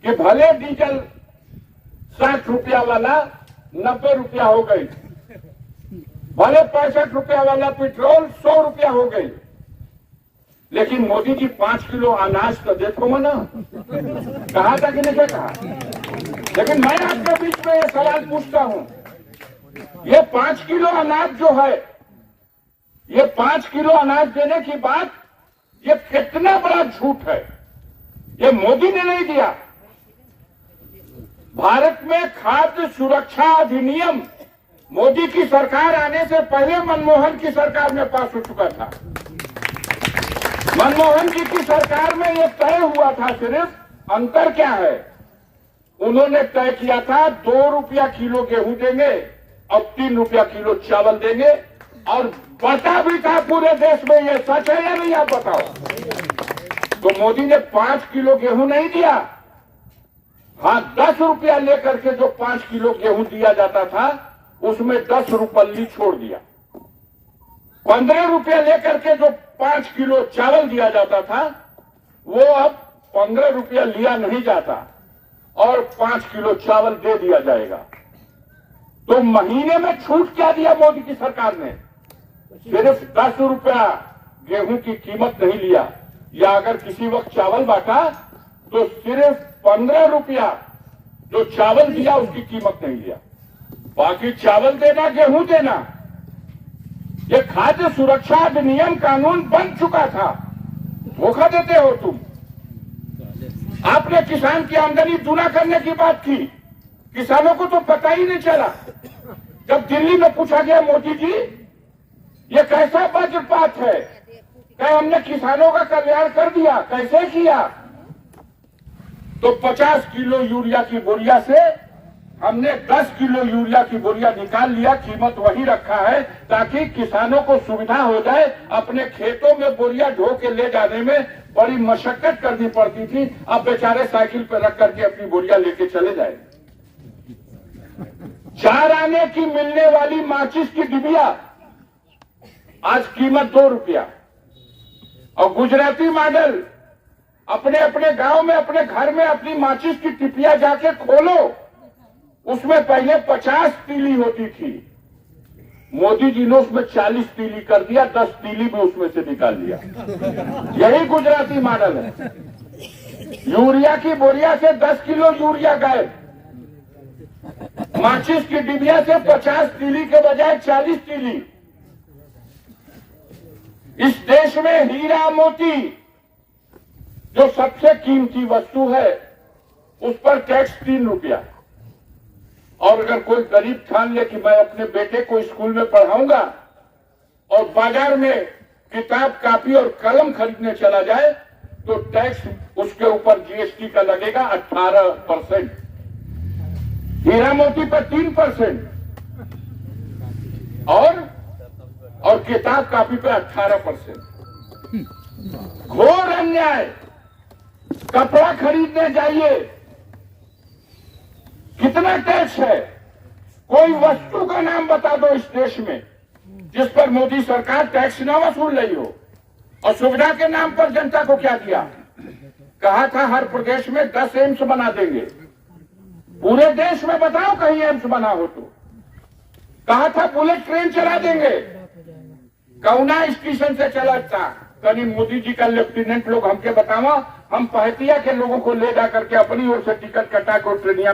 कि भले डीजल 60 रुपया वाला 90 रुपया हो गई, भले 65 रुपया वाला पेट्रोल 100 रुपया हो गई, लेकिन मोदी जी 5 किलो अनाज तो देखो मना, कहा था कि नहीं कहा। लेकिन मैं आपके बीच में ये सवाल पूछता हूं, ये 5 किलो अनाज जो है, ये 5 किलो अनाज देने की बात, ये कितना बड़ा झूठ है। ये मोदी ने नहीं दिया। भारत में खाद्य सुरक्षा अधिनियम मोदी की सरकार आने से पहले मनमोहन की सरकार में पास हो चुका था। मनमोहन जी की सरकार में यह तय हुआ था, सिर्फ अंतर क्या है, उन्होंने तय किया था 2 रुपया किलो गेहूं देंगे और 3 रुपया किलो चावल देंगे, और बता भी था पूरे देश में। ये सच है या नहीं, आप बताओ। तो मोदी ने 5 किलो गेहूं नहीं दिया, हाँ 10 रुपया लेकर के जो 5 किलो गेहूं दिया जाता था उसमें 10 रुपल्ली छोड़ दिया। 15 रुपया लेकर के जो 5 किलो चावल दिया जाता था वो अब 15 रुपया लिया नहीं जाता और 5 किलो चावल दे दिया जाएगा। तो महीने में छूट क्या दिया मोदी की सरकार ने, सिर्फ 10 रुपया गेहूं की कीमत नहीं लिया, या अगर किसी वक्त चावल बांटा तो सिर्फ 15 रुपया जो चावल दिया उसकी कीमत नहीं लिया, बाकी चावल देना गेहूं देना। ये खाद्य सुरक्षा अधिनियम कानून बन चुका था, धोखा देते हो तुम। आपने किसान की आमदनी दूना करने की बात की, किसानों को तो पता ही नहीं चला। जब दिल्ली में पूछा गया मोदी जी ये कैसा वज्रपात है, क्या हमने किसानों का कल्याण कर दिया, कैसे किया, तो 50 किलो यूरिया की बोरिया से हमने 10 किलो यूरिया की बोरिया निकाल लिया, कीमत वही रखा है ताकि किसानों को सुविधा हो जाए। अपने खेतों में बोरिया ढो के ले जाने में बड़ी मशक्कत करनी पड़ती थी, अब बेचारे साइकिल पर रख करके अपनी बोरिया लेके चले जाए। 4 आने की मिलने वाली माचिस की डिबिया आज कीमत 2 रुपया, और गुजराती मॉडल अपने अपने गांव में अपने घर में अपनी माचिस की टिपिया जाके खोलो, उसमें पहले 50 तीली होती थी, मोदी जी ने उसमें 40 तीली कर दिया, 10 तीली भी उसमें से निकाल लिया। यही गुजराती मॉडल है। यूरिया की बोरिया से 10 किलो यूरिया गायब, माचिस की डिबिया से 50 तीली के बजाय 40 तीली। इस देश में हीरा मोती जो सबसे कीमती वस्तु है उस पर टैक्स 3 रुपया, और अगर कोई गरीब ठान ले कि मैं अपने बेटे को स्कूल में पढ़ाऊंगा और बाजार में किताब कापी और कलम खरीदने चला जाए तो टैक्स उसके ऊपर जीएसटी का लगेगा 18%, हीरा मोती पर 3% और किताब कापी पर 18%। घोर अन्याय। कपड़ा खरीदने जाइए, कितना टैक्स है, कोई वस्तु का नाम बता दो इस देश में जिस पर मोदी सरकार टैक्स न वसूल रही हो। और सुविधा के नाम पर जनता को क्या दिया, कहा था हर प्रदेश में 10 एम्स बना देंगे, पूरे देश में बताओ कहीं एम्स बना हो तो। कहा था बुलेट ट्रेन चला देंगे, कौना स्टेशन से चलाता, कभी मोदी जी का लेफ्टिनेंट लोग हमके बतावा, हम पहतिया के लोगों को ले जा करके अपनी ओर से टिकट कटा कर ट्रेनिया